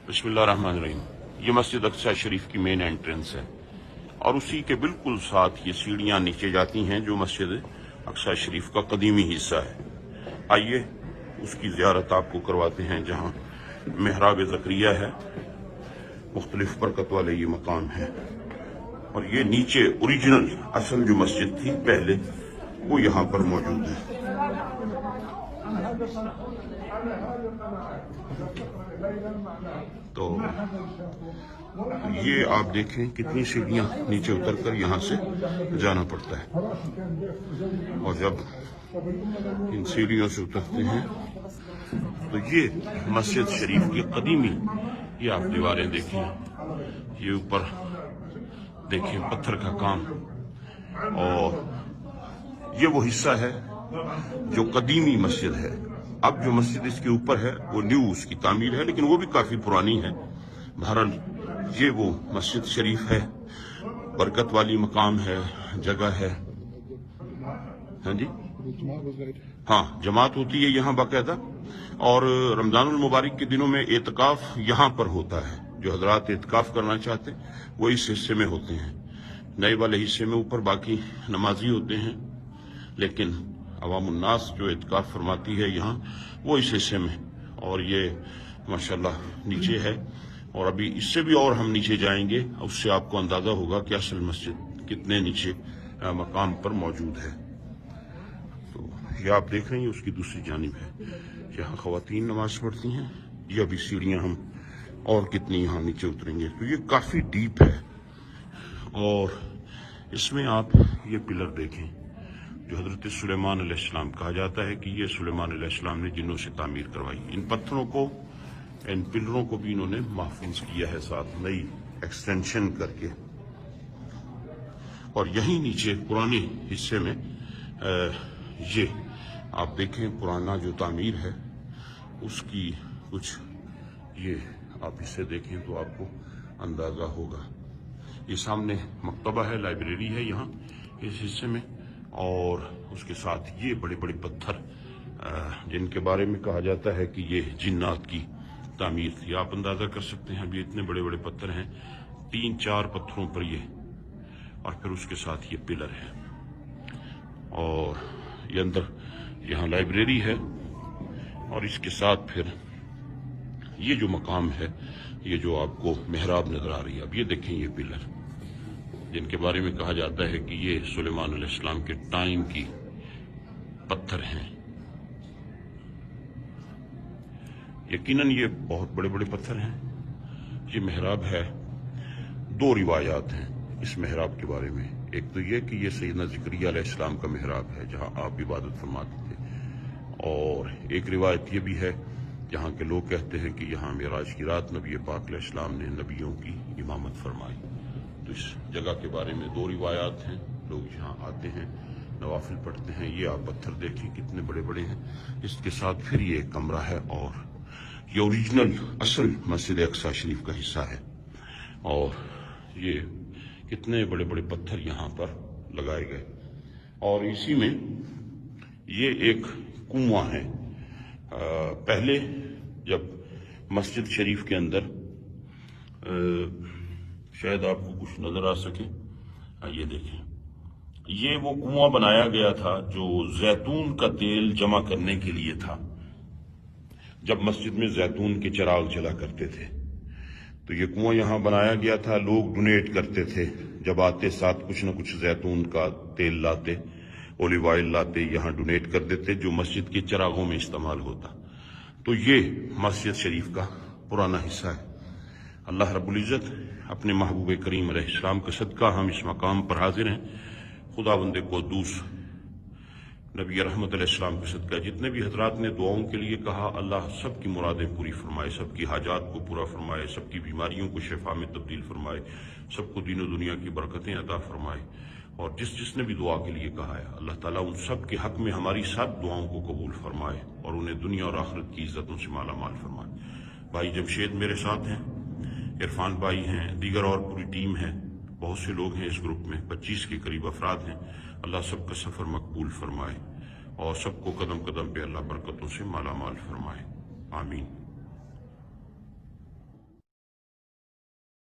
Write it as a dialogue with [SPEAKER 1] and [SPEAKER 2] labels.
[SPEAKER 1] बिस्मिल्लाहिर्रहमानिर्रहीम। ये मस्जिद अक्सा शरीफ की मेन एंट्रेंस है और उसी के बिल्कुल साथ ये सीढ़ियाँ नीचे जाती हैं जो मस्जिद अक्सा शरीफ का कदीमी हिस्सा है। आइए उसकी ज़ियारत आपको करवाते हैं, जहाँ मेहराब ज़करिया है, मुख्तलिफ बरकत वाले ये मकाम है। और ये नीचे ओरिजिनल असल जो मस्जिद थी पहले, वो यहाँ पर मौजूद है। तो ये आप देखें कितनी सीढ़ियाँ नीचे उतरकर यहाँ से जाना पड़ता है। और जब इन सीढ़ियों से उतरते हैं तो ये मस्जिद शरीफ की कदीमी, ये आप दीवारें देखें, ये ऊपर देखें पत्थर का काम, और ये वो हिस्सा है जो कदीमी मस्जिद है। अब जो मस्जिद इसके ऊपर है वो न्यू उसकी तामीर है, लेकिन वो भी काफी पुरानी है। बहरहाल ये वो मस्जिद शरीफ है, बरकत वाली मकाम है, जगह है। हाँ जी, हाँ, जमात होती है यहाँ बाकायदा। और रमजानुल मुबारक के दिनों में एतकाफ यहाँ पर होता है। जो हजरात एतकाफ करना चाहते वो इस हिस्से में होते हैं। नए वाले हिस्से में ऊपर बाकी नमाजी होते हैं, लेकिन अवामुन्नास जो एतकाफ फरमाती है यहाँ, वो इस हिस्से में। और ये माशाल्लाह नीचे है, और अभी इससे भी और हम नीचे जाएंगे, उससे आपको अंदाजा होगा कि असल मस्जिद कितने नीचे मकाम पर मौजूद है। तो ये आप देख रहे हैं, उसकी दूसरी जानिब है, यहाँ ख़वातीन नमाज पढ़ती हैं। ये अभी सीढ़ियाँ हम और कितनी यहाँ नीचे उतरेंगे। तो ये काफ़ी डीप है, और इसमें आप ये पिलर देखें जो हजरत सुलेमान अलैहिस्सलाम, कहा जाता है कि ये सुलेमान अलैहिस्सलाम ने जिन्नों से तामीर करवाई। इन पत्थरों को, इन पिलरों को भी इन्होंने महफूज किया है, साथ नई एक्सटेंशन करके। और यहीं नीचे पुराने हिस्से में ये आप देखें, पुराना जो तामीर है उसकी कुछ, ये आप इसे देखें तो आपको अंदाजा होगा। ये सामने मकतबा है, लाइब्रेरी है यहाँ इस हिस्से में, और उसके साथ ये बड़े बड़े पत्थर जिनके बारे में कहा जाता है कि ये जिन्नात की तामीर थी। आप अंदाजा कर सकते हैं, अभी इतने बड़े बड़े पत्थर हैं, 3-4 पत्थरों पर ये, और फिर उसके साथ ये पिलर है। और ये अंदर यहाँ लाइब्रेरी है, और इसके साथ फिर ये जो मकाम है, ये जो आपको मेहराब नजर आ रही है, अब ये देखें ये पिलर जिनके बारे में कहा जाता है कि ये सुलेमान अलैहिस्सलाम के टाइम की पत्थर हैं। यकीनन ये बहुत बड़े बड़े पत्थर हैं। ये मेहराब है। 2 रिवायात हैं इस मेहराब के बारे में। एक तो ये कि ये सैयदना ज़करिया अलैहिस्सलाम का मेहराब है जहां आप इबादत फरमाते थे, और एक रिवायत ये भी है, यहाँ के लोग कहते हैं कि यहाँ मेराज की रात नबी पाक अलैहिस्सलाम ने नबियों की इमामत फरमाई। तो इस जगह के बारे में 2 रिवायात हैं। लोग यहाँ आते हैं, नवाफिल पढ़ते हैं। ये आप पत्थर देखें कितने बड़े बड़े हैं। इसके साथ फिर ये कमरा है, और ये ओरिजिनल असल मस्जिद अक्सा शरीफ का हिस्सा है। और ये कितने बड़े बड़े पत्थर यहाँ पर लगाए गए। और इसी में ये एक कुआं है। पहले जब मस्जिद शरीफ के अंदर, शायद आपको कुछ नजर आ सके, ये देखें, ये वो कुआं बनाया गया था जो जैतून का तेल जमा करने के लिए था। जब मस्जिद में जैतून के चिराग जला करते थे तो ये कुआं यहाँ बनाया गया था। लोग डोनेट करते थे, जब आते साथ कुछ न कुछ जैतून का तेल लाते, ओलिव ऑयल लाते, यहाँ डोनेट कर देते, जो मस्जिद के चिरागों में इस्तेमाल होता। तो ये मस्जिद शरीफ का पुराना हिस्सा है। अल्लाह रब्बुल इज़्ज़त अपने महबूब करीम अलैहिस्सलाम का सदका हम इस मकाम पर हाजिर हैं। खुदावंद क़ुद्दूस नबी रहमत अलैहिस्सलाम के सदका जितने भी हजरात ने दुआओं के लिए कहा, अल्लाह सबकी मुरादें पूरी फरमाए, सबकी हाजात को पूरा फरमाए, सबकी बीमारियों को शिफा में तब्दील फरमाए, सबको दीन दुनिया की बरकतें अता फरमाए। और जिसने भी दुआ के लिए कहा है, अल्लाह ताला उन सब के हक में हमारी सब दुआओं को कबूल फरमाए और उन्हें दुनिया और आखिरत की इज्जतों से माला माल फरमाए। भाई जमशेद मेरे साथ हैं, इरफान भाई हैं, दीगर और पूरी टीम है। बहुत से लोग हैं इस ग्रुप में, 25 के करीब अफराद हैं। अल्लाह सबका सफ़र मकबूल फरमाए और सबको कदम कदम पे अल्लाह बरकतों से माला माल फरमाए। आमीन।